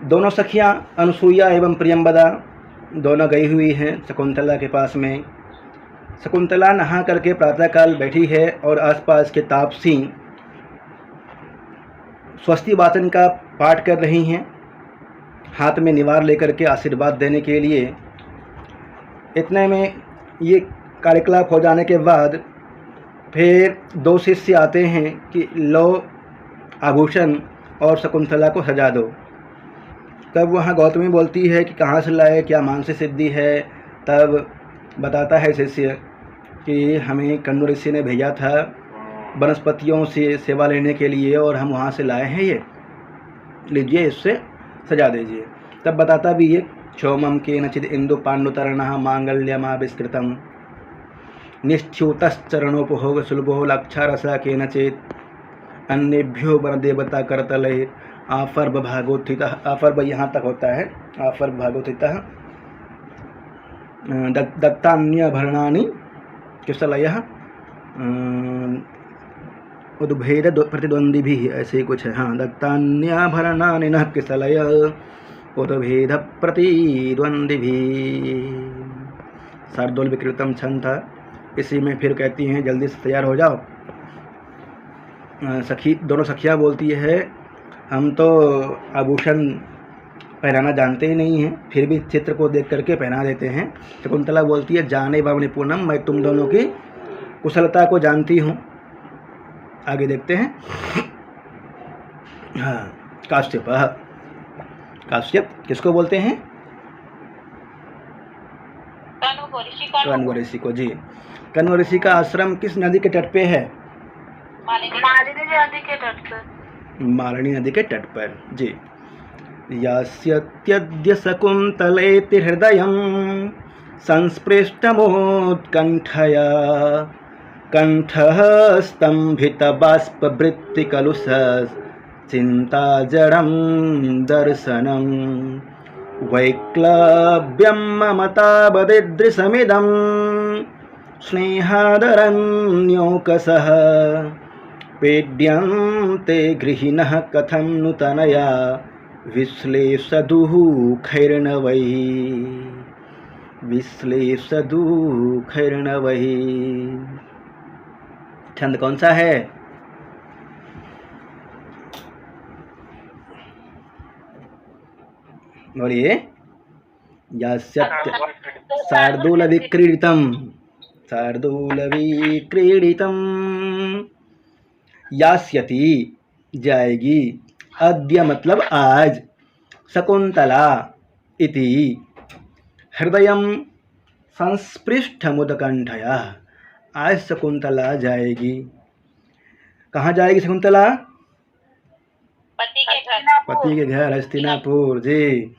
दोनों सखियाँ अनुसूया एवं प्रियंवदा दोनों गई हुई हैं शकुंतला के पास में। शकुंतला नहा करके प्रातःकाल बैठी है और आसपास के तापसी स्वस्ति वाचन का पाठ कर रही हैं, हाथ में निवार लेकर के आशीर्वाद देने के लिए। इतने में ये कार्यकलाप हो जाने के बाद फिर दो शिष्य आते हैं कि लो आभूषण और शकुंतला को सजा दो। तब वहाँ गौतमी बोलती है कि कहाँ से लाए, क्या मानसिक सिद्धि है। तब बताता है शिष्य कि हमें कण्व ऋषि ने भेजा था वनस्पतियों से सेवा लेने के लिए और हम वहाँ से लाए हैं, ये लीजिए इससे सजा दीजिए। तब बताता भी ये क्षोमम केनचिद इंदु पांडुतरणः मांगल्यमाविष्कृतम् निश्च्युतश्चरणोपभोग सुलभो लक्षारसा केनचित् अन्येभ्यो वनदेवता करतलैः आफर्ब भागोत्थितः। आफर्ब यहाँ तक होता है, आफर्ब भागोत्थितः दत्तान्यभरणानि कुशलयः उद्भेद प्रतिद्वंद्विभिः, ऐसे ही कुछ है। हाँ, दत्तान्याभरणानि नः कुशलयः उद्भेद प्रतिद्वंद्विभिः। शार्दूल विकृतम छंद था। इसी में फिर कहती हैं जल्दी से तैयार हो जाओ। सखी दोनों सखियाँ बोलती है हम तो आभूषण पहनाना जानते ही नहीं हैं, फिर भी चित्र को देख करके पहना देते हैं। शकुंतला बोलती है जाने बावनी पूनम, मैं तुम दोनों की कुशलता को जानती हूँ। आगे देखते हैं। हाँ, काश्यप। काश्यप किसको बोलते हैं? कण्व ऋषि को। जी, कण्व ऋषि का आश्रम किस नदी के तट पे है? मालिनी नदी के तट पर। जी। यास्यत्यद्य शकुन्तलेति हृदयं संस्पृष्टमोत्कण्ठया कंठः स्तम्भितबाष्पवृत्तिकलुषः चिन्ताजडं दर्शनं वैक्लव्यं ममतावदिदृशमिदं स्नेहादरण्योकसः पेड्यन्ते गृहिणः कथं नूतनया विश्लेषदुःखैर्नवैः विश्लेषदुःखैर्नवैः। छंद कौन सा है? बोलिए। यास्यत्य शार्दूलविक्रीडितम्, शार्दूलविक्रीडितम्। यास्यति जाएगी, अद्य मतलब आज, शकुंतला इति हृदयं संस्पृष्टमुत्कण्ठया, आज शकुंतला जाएगी। कहाँ जाएगी शकुंतला? पति के घर हस्तिनापुर। जी।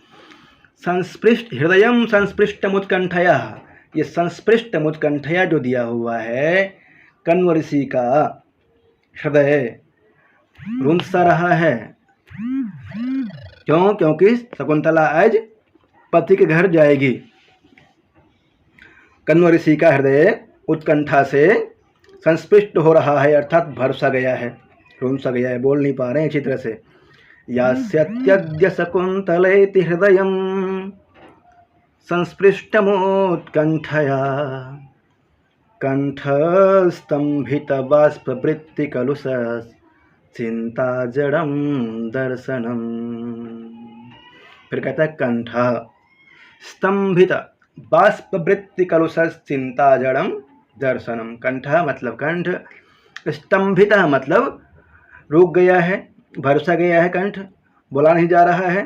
संस्पृष्ट हृदयं संस्पृष्टमुत्कण्ठया, ये संस्पृष्टमुत्कण्ठया जो दिया हुआ है कण्व ऋषि का हृदय रुंधसा रहा है। क्यों? क्योंकि शकुंतला आज पति के घर जाएगी। कण्व ऋषि का हृदय उत्कंठा से संस्पृष्ट हो रहा है, अर्थात भरसा गया है, रुंधसा गया है, बोल नहीं पा रहे हैं अच्छी तरह से। यास्यत्यद्य शकुन्तलेति हृदयं संस्पृष्टमोत्कण्ठया कंठस्तंभितबाष्पवृत्तिकलुषः चिन्ताजडं दर्शनम्। फिर कहता है कंठ स्तंभित बाष्पवृत्तिकलुषः चिन्ताजडं दर्शनम्। कंठ मतलब कंठ, स्तंभित मतलब रुक गया है, भरसा गया है, कंठ बोला नहीं जा रहा है।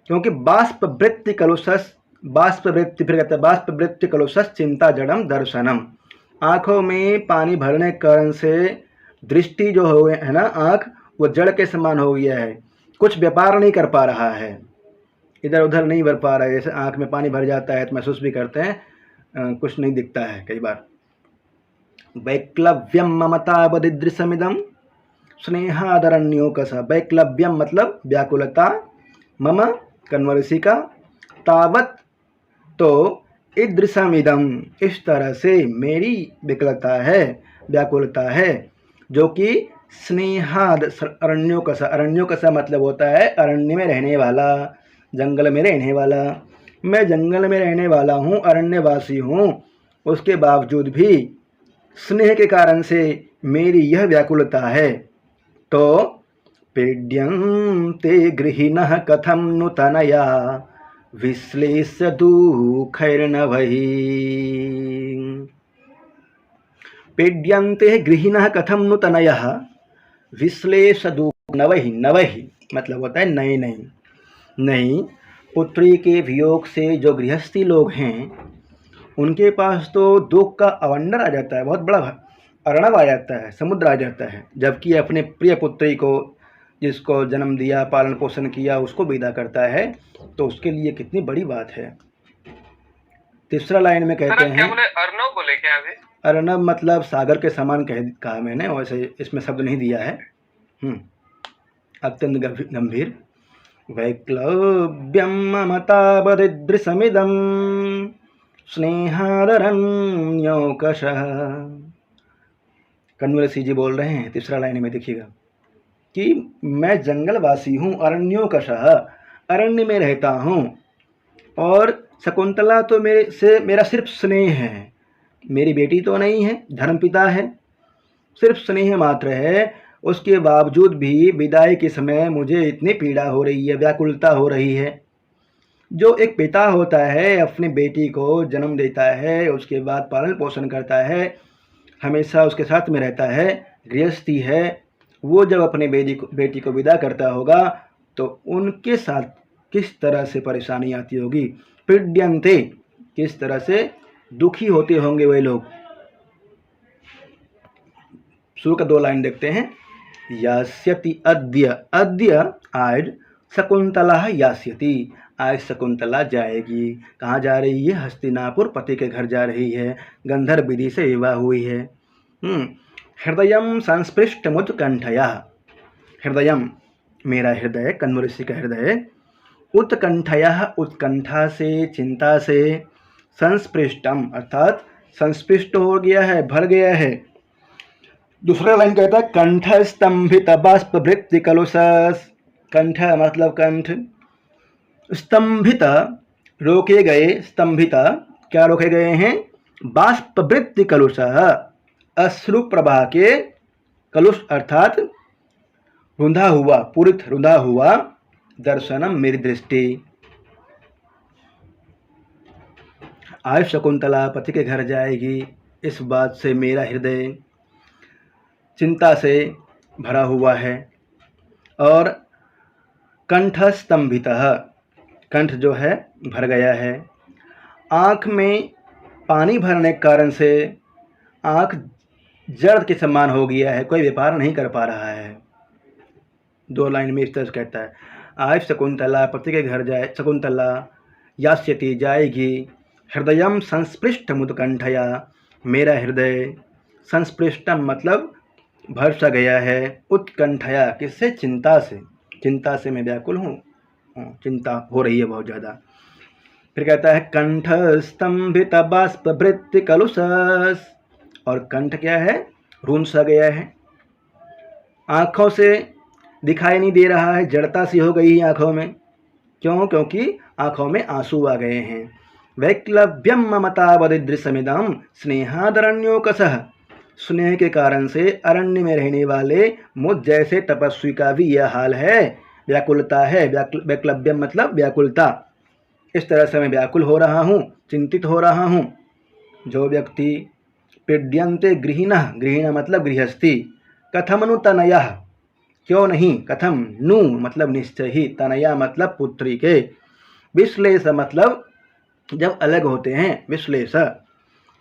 क्योंकि बाष्पवृत्तिकलुषः, बाष्पवृत्ति, फिर कहता है बाष्पवृत्तिकलुषः चिन्ताजडं दर्शनम्। आँखों में पानी भरने के कारण से दृष्टि जो हो है ना, आँख वो जड़ के समान हो गया है, कुछ व्यापार नहीं कर पा रहा है, इधर उधर नहीं बढ़ पा रहा है। जैसे आँख में पानी भर जाता है तो महसूस भी करते हैं, कुछ नहीं दिखता है कई बार। वैक्लव्यम ममतावदिदृशमिदं स्नेहादरण्योकसः। वैक्लव्यम मतलब व्याकुलता, मम कण्व ऋषि का, तावत तो ईदृशमिदं इस तरह से मेरी विकलता है, व्याकुलता है, जो कि स्नेहाद अरण्योकस, अरण्योकस मतलब होता है अरण्य में रहने वाला, जंगल में रहने वाला। मैं जंगल में रहने वाला हूँ, अरण्यवासी हूँ, उसके बावजूद भी स्नेह के कारण से मेरी यह व्याकुलता है। तो पीड्यन्ते गृहिणः कथं नु तनया विश्लेष्य दुःखैर्नवैः। पीड्यन्ते गृहिणः कथं नु तनयः विश्लेष्य दुःखैर्नवैः। नवैः मतलब होता है नए नए। नहीं, पुत्री के वियोग से जो गृहस्थी लोग हैं उनके पास तो दुख का अवंडर आ जाता है, बहुत बड़ा अर्णव आ जाता है, समुद्र आ जाता है। जबकि अपने प्रिय पुत्री को, जिसको जन्म दिया, पालन पोषण किया, उसको विदा करता है, तो उसके लिए कितनी बड़ी बात है। तीसरा लाइन में कहते हैं, क्या बोले? अर्णव बोले क्या अभी? अर्णव मतलब सागर के समान कहा मैंने, वैसे इसमें शब्द नहीं दिया है। अत्यंत गंभीर। वैक्लव्यम ममतावदृशमिदं स्नेहादरण्योकशः। कन्वर ऋषि जी बोल रहे हैं तीसरा लाइन में, देखिएगा कि मैं जंगलवासी हूँ, अरण्योकशः, अरण्य में रहता हूँ, और शकुंतला तो मेरा सिर्फ स्नेह है, मेरी बेटी तो नहीं है, धर्मपिता है, सिर्फ स्नेह मात्र है। उसके बावजूद भी विदाई के समय मुझे इतनी पीड़ा हो रही है, व्याकुलता हो रही है। जो एक पिता होता है, अपनी बेटी को जन्म देता है, उसके बाद पालन पोषण करता है, हमेशा उसके साथ में रहता है, गृहस्थी है, वो जब अपने बेटी को विदा करता होगा तो उनके साथ किस तरह से परेशानी आती होगी। पीड्यन्ते, किस तरह से दुखी होते होंगे वे लोग। शुरू का 2 लाइन देखते हैं। यास्यति अद्य, अद्य आज, शकुंतला यास्यति, आज शकुंतला जाएगी। कहाँ जा रही है? हस्तिनापुर, पति के घर जा रही है, गंधर्व विधि से विवाह हुई है। हृदयम संस्पृष्टमुत्कंठया, हृदयम मेरा हृदय, कन्वर ऋषि का हृदय, उत्कंठया उत्कंठा से, चिंता से, संस्पृष्टम अर्थात संस्पृष्ट हो गया है, भर गया है। दूसरा लाइन कहता है कंठ स्तंभित बाष्पवृत्ति कलुषस, कंठ मतलब कंठ, स्तंभित रोके गए, स्तंभित क्या रोके गए हैं? बाष्पवृत्ति कलुष, अश्रु प्रवाह के, कलुष अर्थात रुंधा हुआ, पूरित रुंधा हुआ, दर्शनम मेरी दृष्टि। आज शकुंतला पति के घर जाएगी, इस बात से मेरा हृदय चिंता से भरा हुआ है। और कंठ स्तंभितः, कंठ जो है भर गया है, आँख में पानी भरने के कारण से आँख जड़ के समान हो गया है, कोई व्यापार नहीं कर पा रहा है। 2 लाइन में इस तरह से कहता है, आज शकुंतला पति के घर जाए, शकुंतला यास्यति जाएगी, हृदयम संस्पृष्टमुत्कंठया, मेरा हृदय, संस्पृष्टम मतलब भर सा गया है, उत्कंठया किससे? चिंता से, चिंता से मैं व्याकुल हूँ, चिंता हो रही है बहुत ज़्यादा। फिर कहता है कंठ स्तंभित बाष्पवृत्ति कलुषस, और कंठ क्या है? रूंध सा गया है, आँखों से दिखाई नहीं दे रहा है, जड़ता सी हो गई है आँखों में। क्यों? क्योंकि आँखों में आंसू आ गए हैं। वैक्लव्यम ममतावदृशमिदं स्नेहादरण्योकसः, स्नेह के कारण से अरण्य में रहने वाले मुझ जैसे तपस्वी का भी यह हाल है, व्याकुलता है। वैक्लव्यम मतलब व्याकुलता, इस तरह से मैं व्याकुल हो रहा हूँ, चिंतित हो रहा हूँ। जो व्यक्ति पीड्यन्ते गृहिणः, गृहिणः मतलब गृहस्थी, कथम नु तनयः, क्यों नहीं, कथम नु मतलब निश्चय ही, तनया मतलब पुत्री के, विश्लेष मतलब जब अलग होते हैं, विश्लेष,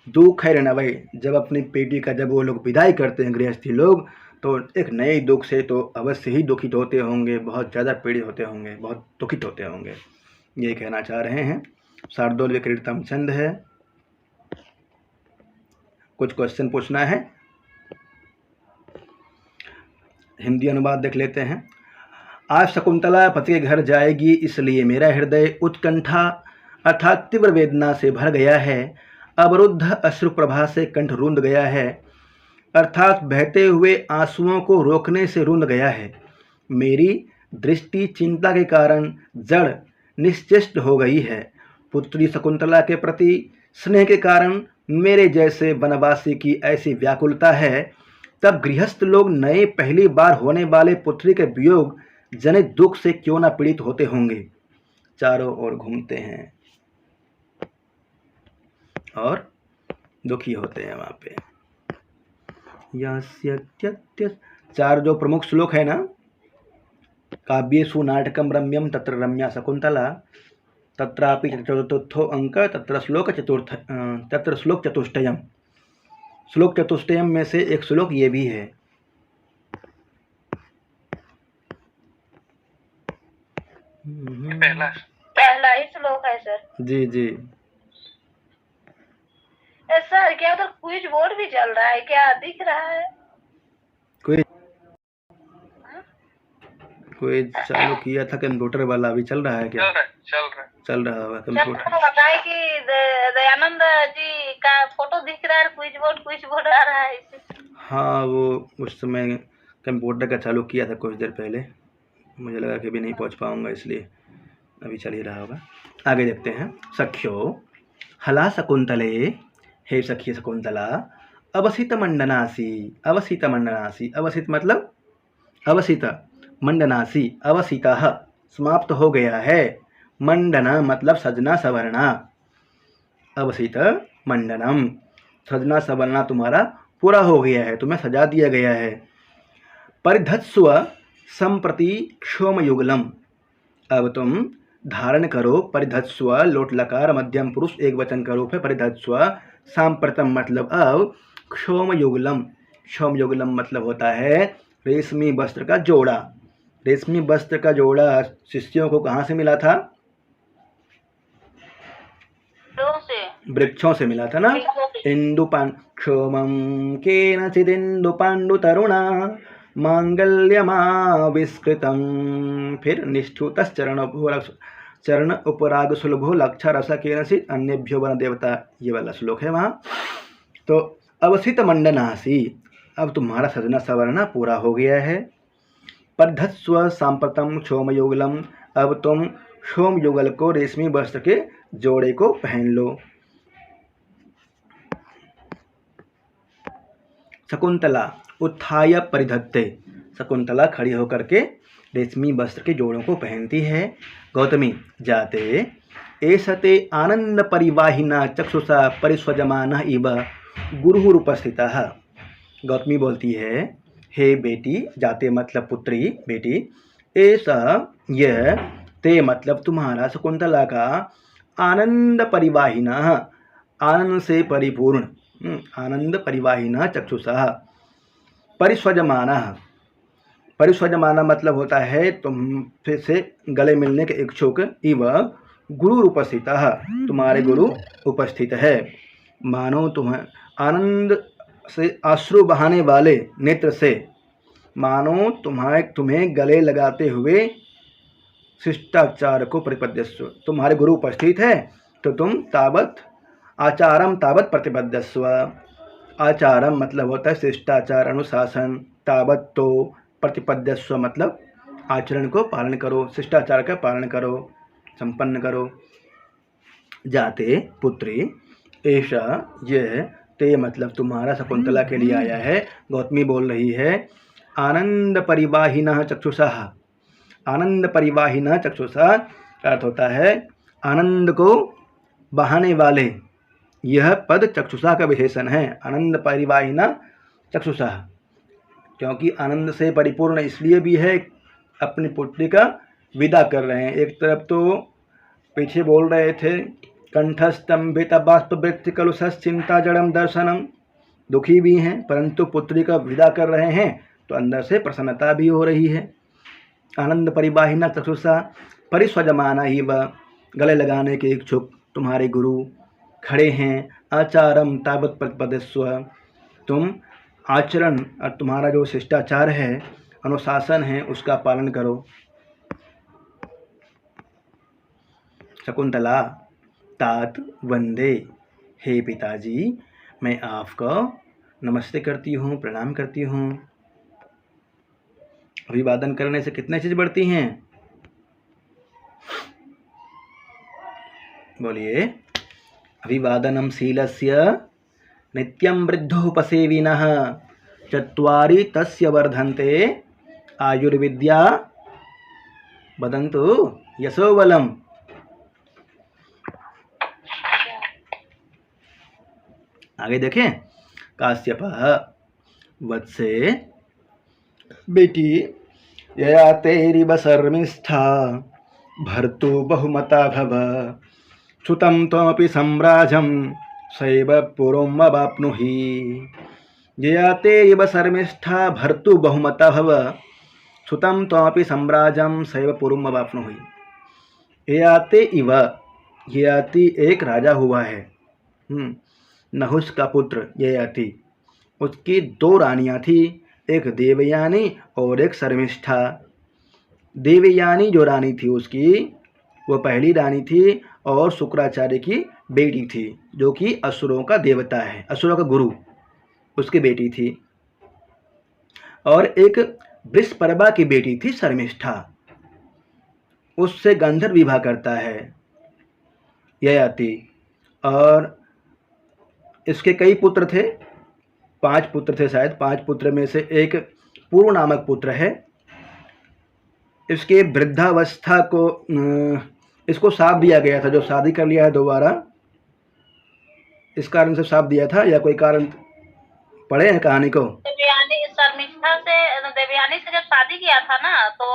दुःखैर्नवै जब अपनी बेटी का जब वो लोग विदाई करते हैं गृहस्थी लोग, तो एक नए दुख से तो अवश्य ही दुखित होते होंगे, बहुत ज़्यादा पीड़ित होते होंगे, बहुत दुखित होते होंगे, ये कहना चाह रहे हैं। शार्दूल क्रीडतम छंद है। कुछ क्वेश्चन पूछना है, हिंदी अनुवाद देख लेते हैं। आज शकुंतला पति के घर जाएगी, इसलिए मेरा हृदय उत्कंठा अर्थात तीव्र वेदना से भर गया है, अवरुद्ध अश्रु प्रभा से कंठ रूंध गया है, अर्थात बहते हुए आंसुओं को रोकने से रुंध गया है। मेरी दृष्टि चिंता के कारण जड़ निश्चेष्ट हो गई है। पुत्री शकुंतला के प्रति स्नेह के कारण मेरे जैसे वनवासी की ऐसी व्याकुलता है, तब गृहस्थ लोग नए पहली बार होने वाले पुत्री के वियोग जनित दुख से क्यों न पीड़ित होते होंगे। चारों ओर घूमते हैं और दुखी होते हैं वहाँ पे। यास्य त्यत्य, चार जो प्रमुख श्लोक है ना, काव्येषु नाटकम रम्यम तत्र रम्या शकुंतला, तत्रापि चतुर्थो अंक, तत्र श्लोक चतुष्टयम। श्लोक चतुष्टयम में से एक श्लोक ये भी है। पहला ही श्लोक है सर। जी जी सर क्या उधर क्विज बोर्ड भी चल रहा है क्या, दिख रहा है? कोई चालू किया था कंप्यूटर वाला, अभी चल रहा है क्या? चल रहा होगा कंप्यूटर। बताए कि दयानंद जी का फोटो दिख रहा है, क्विज बोर्ड आ रहा है। हाँ, वो उस समय कंप्यूटर का चालू किया था कुछ देर पहले, मुझे लगा कि भी नहीं पहुंच पाऊंगा, इसलिए अभी चल ही रहा होगा। आगे देखते हैं। सख्यो हला शकुंतले, हे सखी शकुंतला, अवसित मंडनासी। अवसित मंडनासी, अवसित मतलब अवसित, मंडनासी अवसितः समाप्त हो गया है। मंडना मतलब सजना सवरना। अवसित मंडनम, सजना सवरना तुम्हारा पूरा हो गया है, तुम्हें सजा दिया गया है। परिधत्स्व संप्रति क्षोम युगलम, अब तुम धारण करो। परिधत्स्व लोट लकार मध्यम पुरुष एक वचन का रूप है। परिधत्स्व सांप्रतम मतलब अब। क्षोम युगलम, क्षोम युगलम मतलब होता है रेशमी वस्त्र का जोड़ा। रेशमी वस्त्र का जोड़ा शिष्यों को कहाँ से मिला था? वृक्षों से मिला था ना। इंदुपान क्षोमम केनचिदिंदु पांडु तरुणा मांगल्यमाविष्कृतम, फिर चरण उपराग सुलभो लक्षा रस केनचित् अन्यभ्यो वन देवता, ये वाला श्लोक है वहाँ। तो अवसित मंडनासी, अब तुम्हारा सजना सवरना पूरा हो गया है। परिधत्स्व सांप्रतम क्षोमयुगलम, अब तुम क्षोम युगल को रेशमी वस्त्र के जोड़े को पहन लो। शकुंतला उत्थाय परिधत्ते, शकुंतला खड़ी होकर के रेशमी वस्त्र के जोड़ों को पहनती है। गौतमी जाते एषते आनंद परिवाहिना चक्षुषा परिस्वजमानः इव गुरुरुपस्थितः। गौतमी बोलती है, हे बेटी, जाते मतलब पुत्री बेटी, ऐसा यह, ते मतलब तुम्हारा, शकुंतला का, आनंद परिवाहिना आनंद से परिपूर्ण, आनंद परिवाहिना चक्षुषा, परिस्वजमाना, परिस्वजमाना मतलब होता है तुम फिर से गले मिलने के इच्छुक, इव गुरु उपस्थित, तुम्हारे गुरु उपस्थित है। मानो तुम्हें आनंद से अश्रु बहाने वाले नेत्र से, मानो तुम्हें गले लगाते हुए शिष्टाचार को प्रतिपद्यस्व, तुम्हारे गुरु उपस्थित है तो तुम तावत आचारम तावत प्रतिपद्यस्व। आचारम मतलब होता है शिष्टाचार अनुशासन, तावत तो प्रतिपद्यस्व मतलब आचरण को पालन करो, शिष्टाचार का पालन करो, संपन्न करो। जाते पुत्री, ऐसा यह, ते मतलब तुम्हारा, शकुंतला के लिए आया है। गौतमी बोल रही है, आनंद परिवाहिनः चक्षुषः, आनंद परिवाहिनः चक्षुषः का अर्थ होता है आनंद को बहाने वाले। यह पद चक्षुषा का विशेषण है, आनंद परिवाहिना चक्षुषा, क्योंकि आनंद से परिपूर्ण इसलिए भी है, अपनी पुत्री का विदा कर रहे हैं। एक तरफ तो पीछे बोल रहे थे, कंठस्तंभित बाष्पवृत्ति कलुषस् चिंता जड़म दर्शनम, दुखी भी हैं, परंतु पुत्री का विदा कर रहे हैं तो अंदर से प्रसन्नता भी हो रही है। आनंद परिवाहिना चक्षुषा परिस्वजमाना ही, वह गले लगाने के इच्छुक तुम्हारे गुरु खड़े हैं। आचारम तावत प्रतिपद्यस्व, तुम आचरण और तुम्हारा जो शिष्टाचार है, अनुशासन है, उसका पालन करो। शकुंतला तात वंदे, हे पिताजी, मैं आपको नमस्ते करती हूँ, प्रणाम करती हूँ। अभिवादन करने से कितने चीज़ बढ़ती हैं? बोलिए। अभिवादनम शीलस्य नित्यं वृद्धोपसेविनः चत्वारि तस्य वर्धन्ते आयुर्विद्या वदन्तु यशोबलम्। आगे देखें। काश्यपः वत्से बेटी यया तेरिव शर्मिष्ठा भर्तु बहुमता भव श्रुतं त्वमपि सम्राजं सैव पुरुमवाप्नुहि। यया ते इव शर्मिष्ठा भर्तु बहुमता भव श्रुतं त्वमपि सम्राजं सैव पुरुमवाप्नुहि। ययाति इव, ययाति एक राजा हुआ है। नहुष का पुत्र ययाति, उसकी 2 रानियां थी, एक देवयानी और एक शर्मिष्ठा। देवयानी जो रानी थी उसकी, वो पहली रानी थी और शुक्राचार्य की बेटी थी, जो कि असुरों का देवता है, असुरों का गुरु, उसकी बेटी थी। और एक वृषपर्वा की बेटी थी शर्मिष्ठा, उससे गंधर्व विवाह करता है ययाति। और इसके कई पुत्र थे, 5 पुत्र थे शायद। 5 पुत्र में से एक पूर्व नामक पुत्र है। इसके वृद्धावस्था को इसको शाप दिया गया था, जो शादी कर लिया है दोबारा, इस कारण से शाप दिया था, या कोई कारण पढ़े हैं कहानी को? देवयानी से जब शादी किया था ना, तो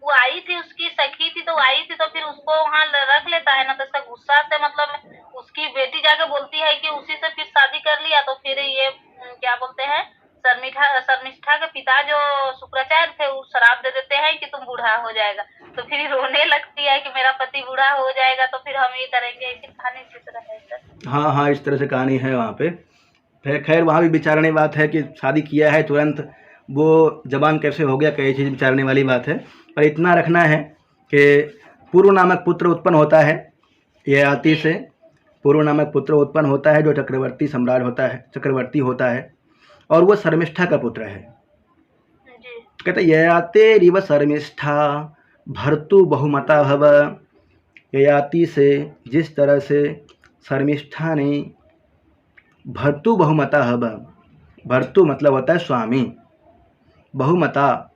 वो आई थी, उसकी सखी थी, तो आई थी, तो फिर उसको वहाँ रख लेता है ना, तो इसका गुस्सा से मतलब उसकी बेटी जाके बोलती है कि उसी से फिर शादी कर लिया। तो फिर ये क्या बोलते हैं, शर्मिष्ठा के पिता जो शुक्राचार्य थे, वो शराब दे देते हैं कि तुम बूढ़ा हो जाएगा। तो फिर रोने लगती है कि मेरा पति बूढ़ा हो जाएगा, तो फिर हम ये करेंगे। ऐसी कहानी इसी तरह है सर। हाँ, इस तरह से कहानी है वहाँ पे। खैर वहाँ भी विचारने बात है कि शादी किया है तुरंत वो जवान कैसे हो गया, कई चीज़ विचारने वाली बात है। पर इतना रखना है कि पूर्व नामक पुत्र उत्पन्न होता है, ययाति से पूर्व नामक पुत्र उत्पन्न होता है, जो चक्रवर्ती सम्राट होता है, चक्रवर्ती होता है, और वो शर्मिष्ठा का पुत्र है। कहते ययातेरिव शर्मिष्ठा भर्तु बहुमता भव। ययाति से जिस तरह से शर्मिष्ठा ने भर्तु बहुमता भव, भर्तु मतलब होता है स्वामी, बहुमता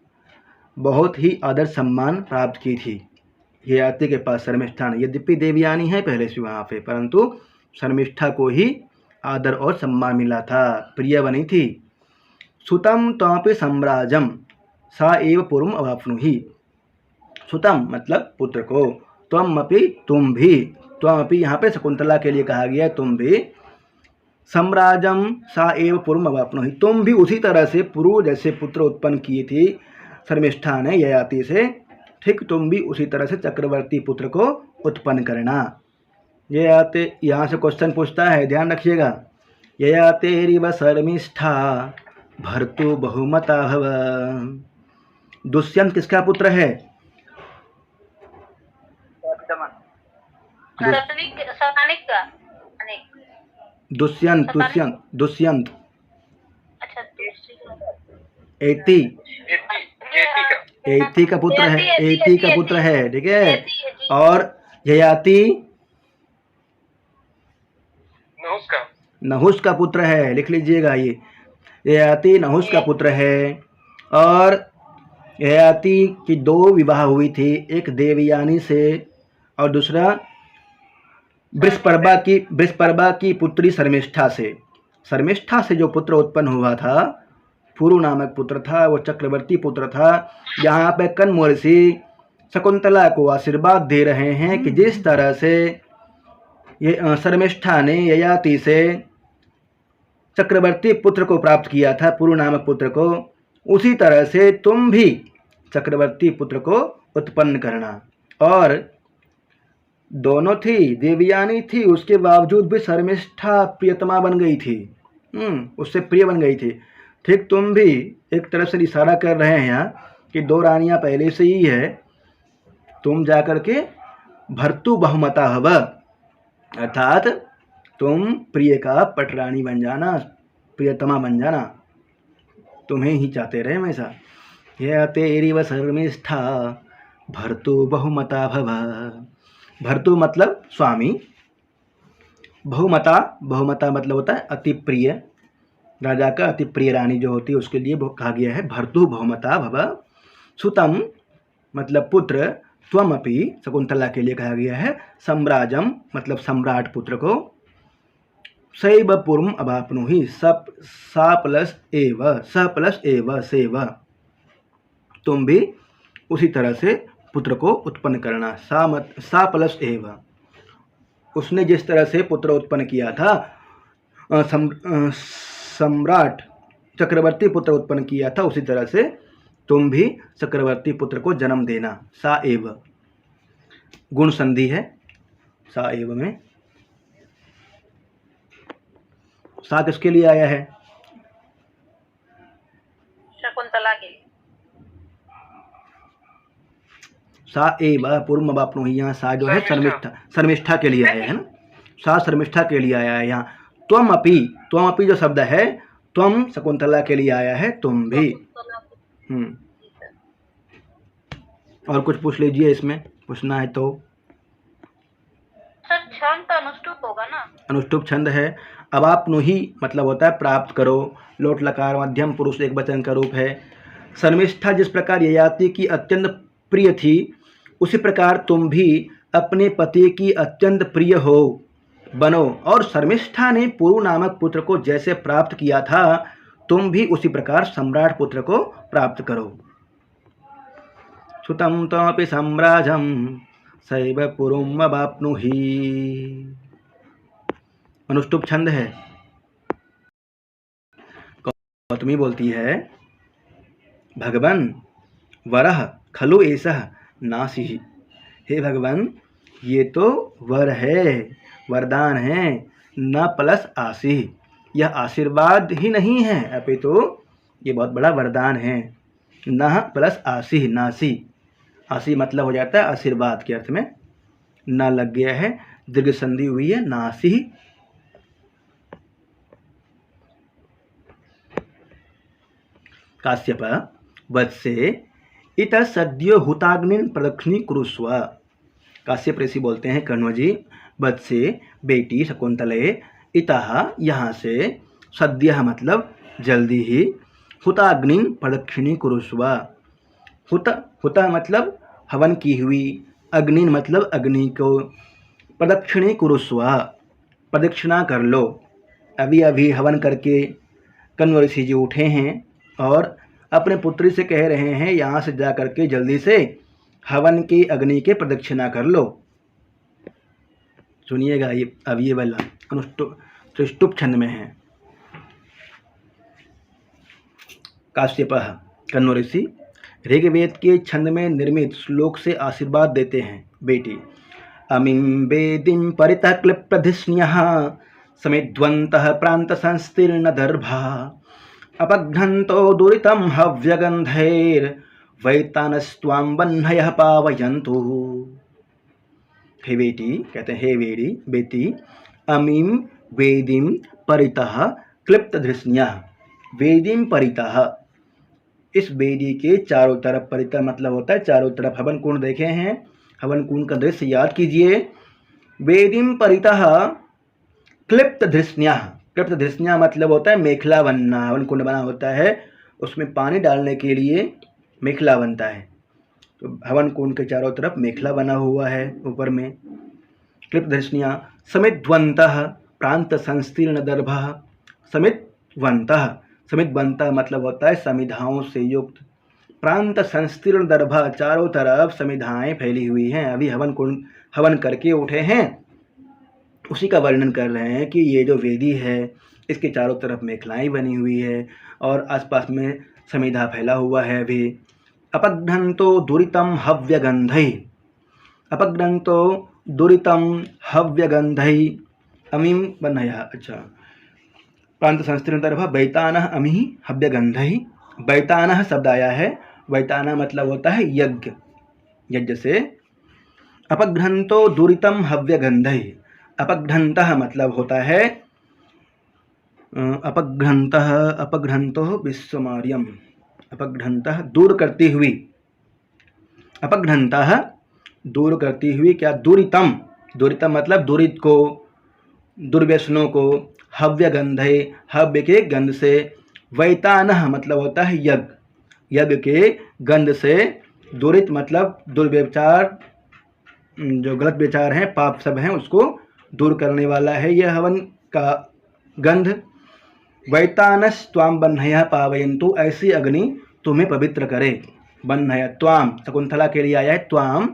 बहुत ही आदर सम्मान प्राप्त की थी ययाति के पास शर्मिष्ठा ने। यद्यपि देवयानी है पहले से वहाँ पे, परंतु शर्मिष्ठा को ही आदर और सम्मान मिला था, प्रिय बनी थी। सुतम त्वमपि सम्राजम सा एव पुरुम अवाप्नुहि। सुतम मतलब पुत्र को, त्वमपि तुम भी, त्वमपि यहाँ पे शकुंतला के लिए कहा गया, तुम भी, सम्राजम सा एव पुरुम अवाप्नुहि, तुम भी उसी तरह से पुरु जैसे पुत्र उत्पन्न किए थी शर्मिष्ठा ने ययाति से, ठीक तुम भी उसी तरह से चक्रवर्ती पुत्र को उत्पन्न करना। ययाति, यहाँ से क्वेश्चन पूछता है, ध्यान रखिएगा। ययातेरिव शर्मिष्ठा भर्तु बहुमता भव। दुष्यंत किसका पुत्र है? दुष्यंत, दुष्यंत, दुष्यंत। एति का पुत्र है, एति का पुत्र है, ठीक है। और ययाति नहुष का पुत्र है, लिख लीजिएगा ये। ययाति नहुष का पुत्र है। और ययाति की 2 विवाह हुई थी, एक देवयानी से और दूसरा वृषपर्वा की पुत्री शर्मिष्ठा से। शर्मिष्ठा से जो पुत्र उत्पन्न हुआ था, पुरु नामक पुत्र था, वो चक्रवर्ती पुत्र था। यहाँ पे कण्व ऋषि शकुंतला को आशीर्वाद दे रहे हैं कि जिस तरह से ये शर्मिष्ठा ने ययाति से चक्रवर्ती पुत्र को प्राप्त किया था, पुरु नामक पुत्र को, उसी तरह से तुम भी चक्रवर्ती पुत्र को उत्पन्न करना। और दोनों थी, देवयानी थी, उसके बावजूद भी शर्मिष्ठा प्रियतमा बन गई थी, उससे प्रिय बन गई थी। ठीक तुम भी एक तरफ से इशारा कर रहे हैं यहाँ कि 2 रानियाँ पहले से ही है, तुम जाकर के भर्तु बहुमता भव, अर्थात तुम प्रिय का पटरानी बन जाना, प्रियतमा बन जाना, तुम्हें ही चाहते रहे हमेशा। यह तेरी व शर्मिष्ठा भर्तु बहुमता भव। भर्तु मतलब स्वामी, बहुमता, बहुमता मतलब होता है अति प्रिय, राजा का अति प्रिय रानी जो होती है उसके लिए कहा गया है भर्तु बहुमता भव। सुतम मतलब पुत्र, त्वमपि शकुंतला के लिए कहा गया है सम्राजम मतलब सम्राट पुत्र को, सैव पूर्वम अवाप्नुहि सा प्लस एव, स प्लस एव सेव, तुम भी उसी तरह से पुत्र को उत्पन्न करना। सा प्लस एव, उसने जिस तरह से पुत्र उत्पन्न किया था, सम्राट चक्रवर्ती पुत्र उत्पन्न किया था, उसी तरह से तुम भी चक्रवर्ती पुत्र को जन्म देना। सा एव गुण संधि है, सा एव में सा किसके लिए आया है? शकुंतला के लिए। सा एव पूर्व अवाप्नुहि, यहाँ सा जो है शर्मिष्ठा, शर्मिष्ठा के लिए आया है ना, सा शर्मिष्ठा के लिए आया है। यहाँ त्वम अपि जो शब्द है, त्वम शकुंतला के लिए आया है, तुम भी। और कुछ पूछ लीजिए, इसमें पूछना है तो। सर छंद तो अनुष्टुप होगा ना? अनुष्टुप छंद है। अवाप्नुहि मतलब होता है प्राप्त करो, लोट लकार मध्यम पुरुष एक वचन का रूप है। शर्मिष्ठा जिस प्रकार ययाति की अत्यंत प्रिय थी, उसी प्रकार तुम भी अपने पति की अत्यंत प्रिय हो बनो, और शर्मिष्ठा ने पुरु नामक पुत्र को जैसे प्राप्त किया था, तुम भी उसी प्रकार सम्राट पुत्र को प्राप्त करो। सुतं त्वमपि सम्राजं सैव पुरुम अवाप्नुहि। अनुष्टुप छंद है। गौतमी बोलती है, भगवन वरह खलु एषः नासिः। हे भगवान, ये तो वर है, वरदान है, न प्लस आसी, यह आशीर्वाद ही नहीं है, अपितु ये बहुत बड़ा वरदान है। न प्लस आसी, नासी, आसी मतलब हो जाता है आशीर्वाद के अर्थ में, न लग गया है, दीर्घ संधि हुई है, नासी। काश्यप वत्से इत सद्यो हुताग्निन प्रदक्षिणी कुरुस्व। काश्यप ऋषि बोलते हैं, कण्व जी, वत्से बेटी शकुंतले, इतः यहाँ से, सद्यः मतलब जल्दी ही, हुताग्निन प्रदक्षिणी कुरुस्व। हुत मतलब हवन की हुई, अग्निन मतलब अग्नि को, प्रदक्षिणी कुरुस्व प्रदक्षिणा कर लो। अभी अभी हवन करके कण्व ऋषि जी उठे हैं और अपने पुत्री से कह रहे हैं, यहाँ से जा करके जल्दी से हवन की अग्नि के प्रदक्षिणा कर लो। सुनिएगा, ये अब ये वाला अनुष्टुप छंद में है। काश्यपः कण्व ऋषि ऋग्वेद के छंद में निर्मित श्लोक से आशीर्वाद देते हैं। बेटी अमिं वेदिं परितः क्लिप्तधिष्ण्यः समिध्वन्तः प्रान्त संस्तीर्ण दर्भा अपघ्नन्तो दुरितं हव्यगन्धैर् वैतानस्त्वां वह्नयः पावयन्तु। हे बेटी, कहते हैं, हे बेटी, अमीं वेदिं परितः क्लिप्तधृष्ण्यः, वेदिं परितः, इस वेदी के चारों तरफ, परितः मतलब होता है चारों तरफ। हवन कुंड देखे हैं, हवन कुंड का दृश्य याद कीजिए। वेदिं परितः क्लिप्त धृष्ण्यः, क्लिप्त धृष्ण्यः मतलब होता है मेखला बनना। हवन कुंड बना होता है, उसमें पानी डालने के लिए मेखला बनता है, तो हवन कुंड के चारों तरफ मेखला बना हुआ है ऊपर में। क्लिप्त धृष्ण्यः समिध्वन्तः प्रांत संस्तीर्ण दर्भः। समिध्वन्तः, समिध्वन्तः मतलब होता है समिधाओं से युक्त, प्रांत संस्तीर्ण दर्भा, चारों तरफ समिधाएं फैली हुई हैं। अभी हवन करके उठे हैं, उसी का वर्णन कर रहे हैं कि ये जो वेदी है, इसके चारों तरफ मेखलाएं बनी हुई है और आसपास में समिधा फैला हुआ है। अभी अपघ्नन्तो दुरितं हव्यगन्धैः, अपघ्नन्तो दुरितं हव्यगन्धैः अमीं वह्नयः। अच्छा, प्रांत संस्तीर्ण दर्भा वैतानः अमिः हव्यगन्धैः। वैतानः शब्द आया है, वैताना मतलब होता है यज्ञ, यज्ञ से। अपघ्नन्तो दुरितं हव्यगन्धैः, अपघ्नन्तः मतलब होता है अपघ्रंतः अपघ्रंतो विश्वमार्यम, अपघ्रंतः दूर करती हुई, अपघ्रंतः दूर करती हुई, क्या दूरितम, दूरितम मतलब दूरित को, दुर्व्यसनों को, हव्य गंधे हव्य के गंध से, वैतानः मतलब होता है यज्ञ, यज्ञ के गंध से, दूरित मतलब दुर्व्यचार, जो गलत विचार हैं पाप सब हैं उसको दूर करने वाला है यह हवन का गंध। वैतानस त्वाम बन्हय पावयन्तु, ऐसी अग्नि तुम्हें पवित्र करे। बन्हय त्वाम शकुंतला के लिए आया है, त्वाम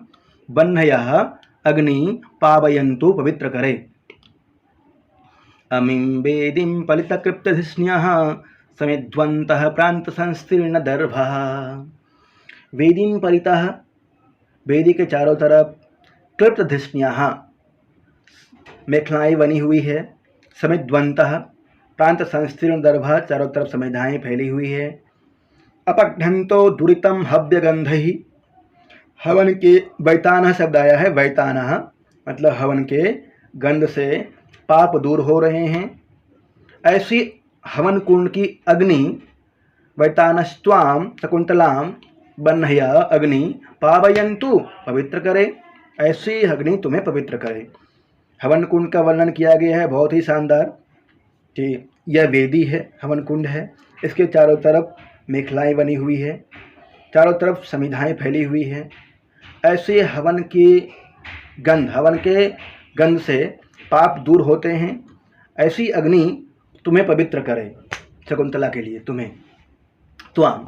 बन्हय अग्नि पावयन्तु पवित्र करे। अमीं वेदीं पलितकृप्तधिष्ण्यः समिध्वन्तः प्रान्त संस्तीर्ण दर्भः। वेदीं परितः, वेदी के चारों तरफ, कृप्तधिष्ण्यः मेखलाएँ बनी हुई है, समिध्वन्तः प्रांत संस्तीर्ण दर्भा चारों तरफ समिधाएँ फैली हुई है। अपघ्नन्तो दुरितम हव्य गंधहि, हवन के, वैतानः शब्द आया है, वैतानः मतलब हवन के गंध से पाप दूर हो रहे हैं। ऐसी हवन कुंड की अग्नि, वैतानस्त्वाम शकुंतलाम बन्हय अग्नि पावयन्तु पवित्र करे, ऐसी अग्नि तुम्हें पवित्र करे। हवन कुंड का वर्णन किया गया है, बहुत ही शानदार कि यह वेदी है, हवन कुंड है, इसके चारों तरफ मेखलाएँ बनी हुई है, चारों तरफ समिधाएँ फैली हुई है। ऐसे हवन की गंध, हवन के गंध से पाप दूर होते हैं, ऐसी अग्नि तुम्हें पवित्र करे, शकुंतला के लिए तुम्हें। त्वाम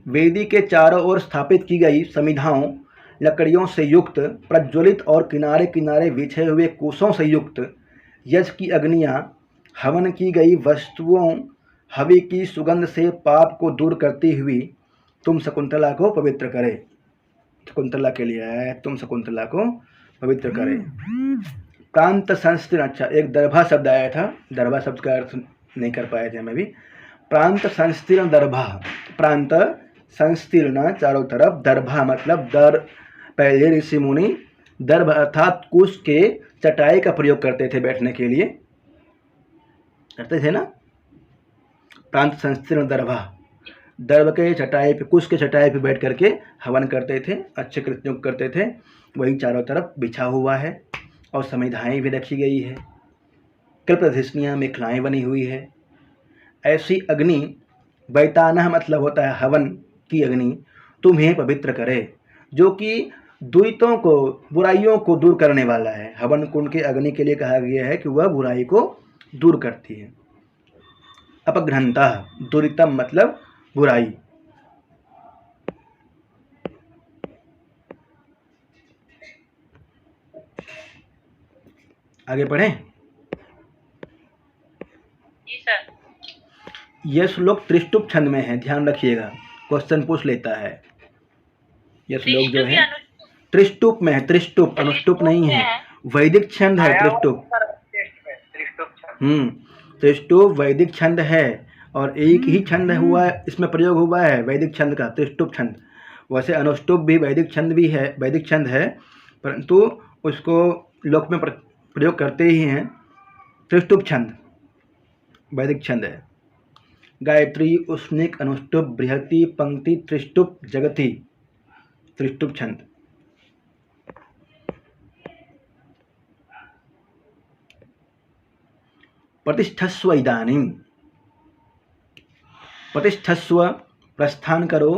वेदी के चारों ओर स्थापित की गई समिधाओं, लकड़ियों से युक्त, प्रज्वलित और किनारे किनारे बिछे हुए कुशों से युक्त यज्ञ की अग्नियाँ हवन की गई वस्तुओं हवि की सुगंध से पाप को दूर करती हुई तुम शकुंतला को पवित्र करे। शकुंतला के लिए है, तुम शकुंतला को पवित्र करे। प्रांत संस्तीर्ण, अच्छा एक दर्भा शब्द आया था, दर्भा शब्द का अर्थ नहीं कर पाए थे हमें भी। प्रांत संस्तीर्ण दर्भा, प्रांत संस्तीर्ण चारों तरफ, दर्भा मतलब दर, पहले ऋषि मुनि दर्भ अर्थात कुश के चटाई का प्रयोग करते थे बैठने के लिए, करते थे ना, प्रांत संस्तीर्ण दर्भा, दर्भ के चटाई पे, कुश के चटाई पे बैठ करके हवन करते थे, अच्छे कृत्यों करते थे, वही चारों तरफ बिछा हुआ है और समिधाएँ भी रखी गई है, कृपधिष्णियाँ मेखलाएँ बनी हुई है। ऐसी अग्नि, वैतानः मतलब होता है हवन की अग्नि, तुम्हें पवित्र करे, जो कि दुरितों को, बुराइयों को दूर करने वाला है। हवन कुंड के अग्नि के लिए कहा गया है कि वह बुराई को दूर करती है। अपघ्रंतः, दुरितम मतलब बुराई। आगे पढ़ें। जी सर। यह श्लोक त्रिष्टुप छंद में है, ध्यान रखिएगा, क्वेश्चन पूछ लेता है। यह श्लोक जो है त्रिष्टुप में है, त्रिष्टुप अनुष्टुप नहीं है, वैदिक छंद है त्रिष्टुप। त्रिष्टुप वैदिक छंद है और एक ही छंद हुआ है, इसमें प्रयोग हुआ है वैदिक छंद का, त्रिष्टुप छंद। वैसे अनुष्टुप भी वैदिक छंद भी है, वैदिक छंद है, परंतु उसको लोक में प्रयोग करते ही हैं। त्रिष्टुप छंद वैदिक छंद है। गायत्री उष्णिक अनुष्टुप बृहति पंक्ति त्रिष्टुप जगति, त्रिष्टुप छंद। प्रतिष्ठस्व इदानीं, प्रतिष्ठस्व प्रस्थान करो,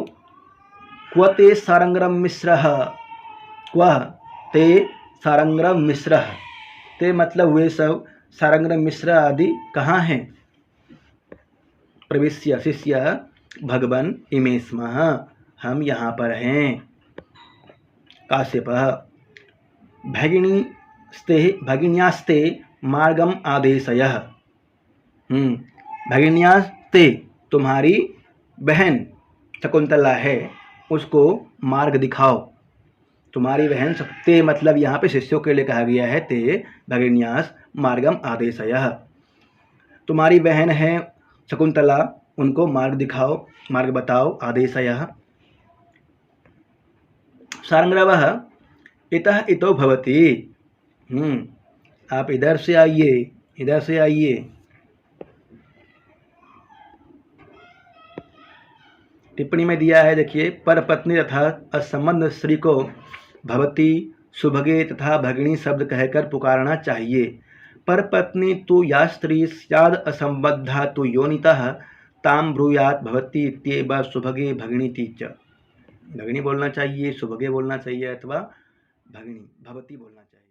क्व ते सारंगरम मिश्रः, क्व ते सारंगरम मिश्रः, ते मतलब वे सब, सारंगरम मिश्र आदि कहाँ हैं। प्रविश्य शिष्य भगवन इमे स्मः, हम यहाँ पर हैं। काश्यपः भगिन्यास्ते मार्गम आदेशयः, भगिन्यास्ते तुम्हारी बहन शकुंतला है, उसको मार्ग दिखाओ। तुम्हारी बहन, ते मतलब यहाँ पे शिष्यों के लिए कहा गया है, ते भगिन्यास मार्गम आदेशयः, तुम्हारी बहन है शकुंतला, उनको मार्ग दिखाओ, मार्ग बताओ, आदेशयः। सारंगरवः इतः इतो भवति, आप इधर से आइए, इधर से आइए। टिप्पणी में दिया है, देखिए, पर पत्नी तथा असंबद्ध स्त्री को भवती, सुभगे तथा भगिनी शब्द कहकर पुकारना चाहिए। पर पत्नी तु या स्त्री स्याद असंबद्धा तु योनितः ताम ब्रूयात भवती इत्येव सुभगे भगिनीति च। भगिनी बोलना चाहिए, सुभगे बोलना चाहिए अथवा भगिनी भवती बोलना चाहिए।